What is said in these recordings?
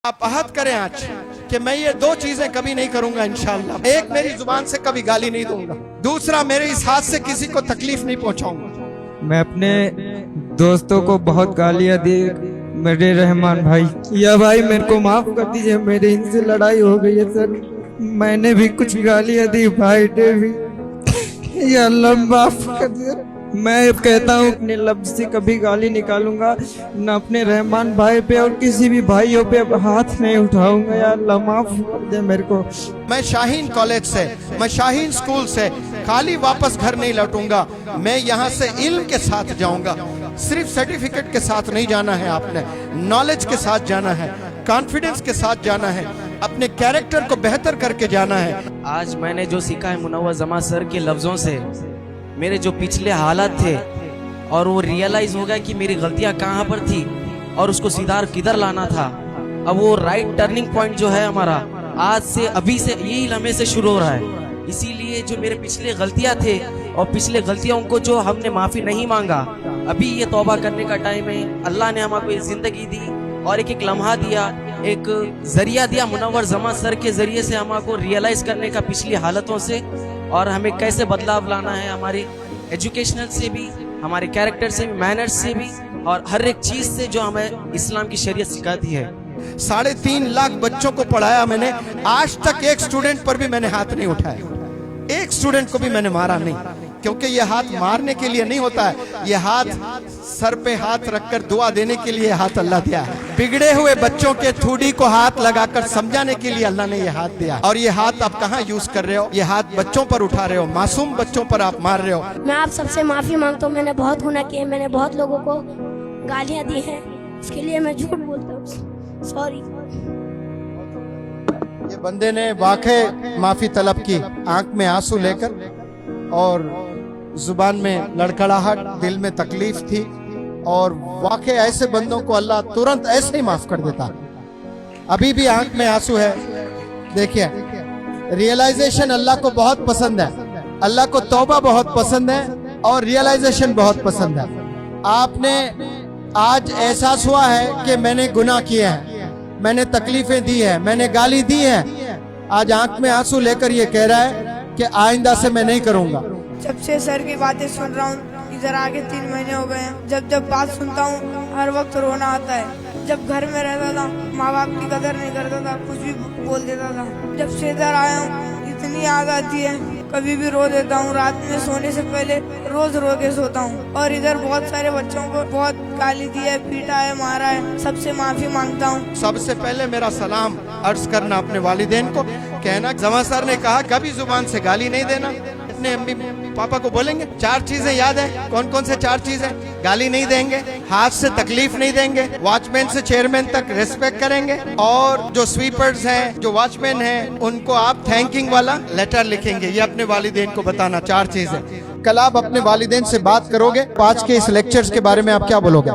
आप अहद करें आज कि मैं ये दो चीजें कभी नहीं करूंगा इंशाअल्लाह। एक, मेरी जुबान से कभी गाली नहीं दूंगा। दूसरा, मेरे इस हाथ से किसी को तकलीफ नहीं पहुंचाऊंगा। मैं अपने दोस्तों को बहुत गालियां दी, मेरे रहमान भाई, या भाई मेरे को माफ कर दीजिए, मेरे इनसे लड़ाई हो गई है सर। मैंने भी कुछ गालियां दी भाई ने भी, या अल्लाह माफ कर दीजिए। मैं कहता हूँ अपने लफ्ज से कभी गाली निकालूंगा न अपने रहमान भाई पे और किसी भी भाइयों पे अब हाथ नहीं उठाऊंगा। या अल्लाह माफ कर दे मेरे को। मैं शाहीन कॉलेज से, मैं शाहीन स्कूल से खाली वापस घर नहीं लौटूंगा। मैं यहाँ से इल्म के साथ जाऊंगा। सिर्फ सर्टिफिकेट के साथ नहीं जाना है, आपने नॉलेज के साथ जाना है, कॉन्फिडेंस के साथ जाना है, अपने कैरेक्टर को बेहतर करके जाना है। आज मैंने जो सीखा है मुनव्वर जमा सर के लफ्जों से, मेरे जो पिछले हालात थे और वो रियलाइज हो गया कि मेरी गलतियां कहाँ पर थी और उसको सीधा किधर लाना था। अब वो राइट टर्निंग पॉइंट जो है हमारा आज से, अभी से, यही लम्हे से शुरू हो रहा है। इसीलिए जो मेरे पिछले गलतियां थे और पिछले गलतियों को जो हमने माफी नहीं मांगा, अभी ये तौबा करने का टाइम है। अल्लाह ने हमको ये जिंदगी दी और एक एक लम्हा दिया, एक जरिया दिया मुनव्वर जमा सर के जरिए से हमको रियलाइज करने का पिछली हालतों से, और हमें कैसे बदलाव लाना है हमारे एजुकेशनल से भी, हमारे कैरेक्टर से भी, मैनर्स से भी, और हर एक चीज से जो हमें इस्लाम की शरीयत सिखाती है। 3.5 लाख बच्चों को पढ़ाया मैंने, आज तक एक स्टूडेंट पर भी मैंने हाथ नहीं उठाया, एक स्टूडेंट को भी मैंने मारा नहीं, क्योंकि ये हाथ मारने के लिए नहीं होता है। ये हाथ सर पे हाथ रखकर दुआ देने के लिए हाथ अल्लाह दिया है। बिगड़े हुए बच्चों के थूड़ी को हाथ लगाकर समझाने के लिए अल्लाह ने ये हाथ दिया। और ये हाथ आप कहाँ यूज कर रहे हो? ये हाथ बच्चों पर उठा रहे हो, मासूम बच्चों पर आप मार रहे हो। मैं आप सबसे माफी मांगता हूँ। मैंने बहुत गुनाह किए, मैंने बहुत लोगों को गालियाँ दी हैं, इसके लिए मैं झूठ बोलता हूँ, सॉरी। ये बंदे ने वाकई माफी तलब की, आंख में आंसू लेकर, और जुबान में लड़खड़ाहट, दिल में तकलीफ थी, और वाकई ऐसे बंदों को अल्लाह तुरंत ऐसे ही माफ कर देता। अभी भी आंख में आंसू है। देखिए, रियलाइजेशन अल्लाह को बहुत पसंद है, अल्लाह को तौबा बहुत पसंद है और रियलाइजेशन बहुत पसंद है। आपने आज एहसास हुआ है कि मैंने गुनाह किए हैं, मैंने तकलीफें दी है, मैंने गाली दी है। आज आंख में आंसू लेकर ये कह रहा है कि आइंदा से मैं नहीं करूंगा। जब से सर की बातें सुन रहा हूँ, इधर आके 3 महीने हो गए हैं। जब जब बात सुनता हूँ हर वक्त रोना आता है। जब घर में रहता था, माँ बाप की कदर नहीं करता था, कुछ भी बोल देता था। जब से इधर आया हूँ, इतनी याद आती है, कभी भी रो देता हूँ। रात में सोने से पहले रोज रो के सोता हूँ। और इधर बहुत सारे बच्चों को बहुत गाली दी है, पीटा है, मारा है, सबसे माफी मांगता हूँ। सबसे पहले मेरा सलाम अर्ज करना अपने वालिदैन को, कहना जमा सर ने कहा कभी जुबान से गाली नहीं देना। अपने अम्मी पापा को बोलेंगे 4 चीजें याद है। कौन कौन से 4 चीजें? गाली नहीं देंगे, हाथ से तकलीफ नहीं देंगे, वॉचमैन से चेयरमैन तक रिस्पेक्ट करेंगे, और जो स्वीपर्स हैं, जो वॉचमैन हैं, उनको आप थैंकिंग वाला लेटर लिखेंगे। ये अपने वालिदैन को बताना, 4 चीजें। कल आप अपने वालिदैन से बात करोगे, आज के इस लेक्चर्स के बारे में आप क्या बोलोगे?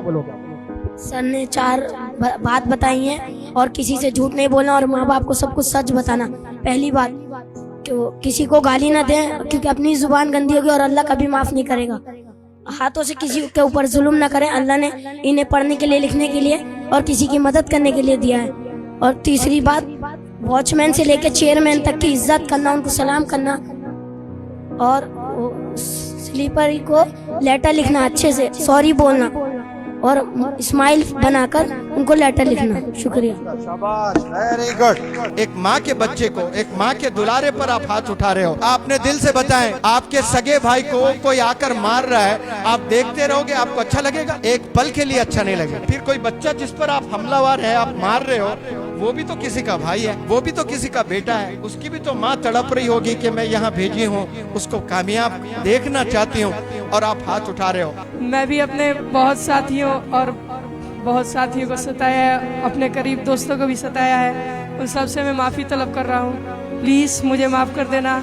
सर ने 4 बात बताई है, और किसी से झूठ नहीं बोलना, और माँ बाप को सब कुछ सच बताना। पहली बात, किसी को गाली ना दें, क्योंकि अपनी जुबान गंदी होगी और अल्लाह कभी माफ नहीं करेगा। हाथों से किसी के ऊपर जुल्म ना करें। अल्लाह ने इन्हें पढ़ने के लिए, लिखने के लिए और किसी की मदद करने के लिए दिया है। और तीसरी बात, वॉचमैन से लेकर चेयरमैन तक की इज्जत करना, उनको सलाम करना, और स्लीपर को लेटर लिखना, अच्छे से सॉरी बोलना, और स्माइल बनाकर उनको लेटर लिखना। शुक्रिया। शाबाश, वेरी गुड। एक माँ के बच्चे को, एक माँ के दुलारे पर आप हाथ उठा रहे हो। आपने दिल से बताएं, आपके सगे भाई को कोई आकर मार रहा है, आप देखते रहोगे, आपको अच्छा लगेगा? एक पल के लिए अच्छा नहीं लगेगा। फिर कोई बच्चा जिस पर आप हमलावर है, आप मार रहे हो, वो भी तो किसी का भाई है, वो भी तो किसी का बेटा है, उसकी भी तो माँ तड़प रही होगी कि मैं यहाँ भेजी हूँ, उसको कामयाब देखना चाहती हूँ, और आप हाथ उठा रहे हो। मैं भी अपने बहुत साथियों और बहुत साथियों को सताया है, अपने करीब दोस्तों को भी सताया है। उन सब से मैं माफ़ी तलब कर रहा हूँ, प्लीज़ मुझे माफ़ कर देना।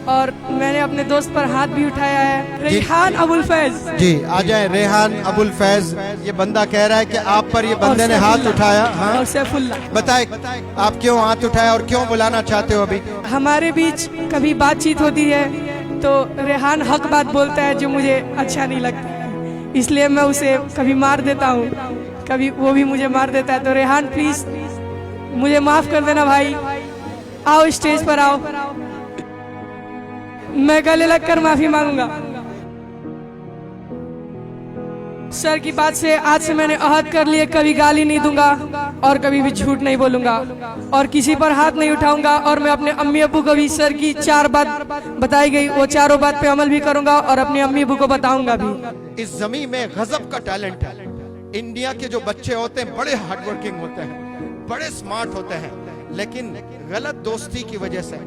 और मैंने अपने दोस्त पर हाथ भी उठाया है, रेहान अबुल फैज जी। आ जाए रेहान अबुल फैज। ये बंदा कह रहा है कि आप पर ये बंदे ने हाथ उठाया। हाँ, और सैफुल्ला। बताए आप क्यों हाथ उठाया और क्यों बुलाना चाहते हो? अभी हमारे बीच कभी बातचीत होती है तो रेहान हक बात बोलता है जो मुझे अच्छा नहीं लगता, इसलिए मैं उसे कभी मार देता हूँ, कभी वो भी मुझे मार देता है। तो रेहान प्लीज मुझे माफ कर देना भाई। आओ स्टेज पर आओ, मैं गले लगकर माफी मांगूंगा। सर की बात से आज से मैंने अहद कर लिए, कभी गाली नहीं दूंगा और कभी भी झूठ नहीं बोलूंगा और किसी पर हाथ नहीं उठाऊंगा। और मैं अपने अम्मी अब्बू को भी सर की 4 बात बताई गई, वो चारों बात पे अमल भी करूंगा और अपने अम्मी अब्बू को बताऊंगा भी। इस जमीन में गजब का टैलेंट है। इंडिया के जो बच्चे होते हैं बड़े हार्डवर्किंग होते हैं, बड़े स्मार्ट होते हैं, लेकिन गलत दोस्ती की वजह से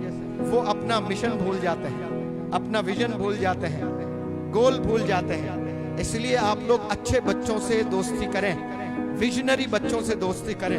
वो अपना मिशन भूल जाते हैं, अपना विजन भूल जाते हैं, गोल भूल जाते हैं। इसलिए आप लोग अच्छे बच्चों से दोस्ती करें, विजनरी बच्चों से दोस्ती करें।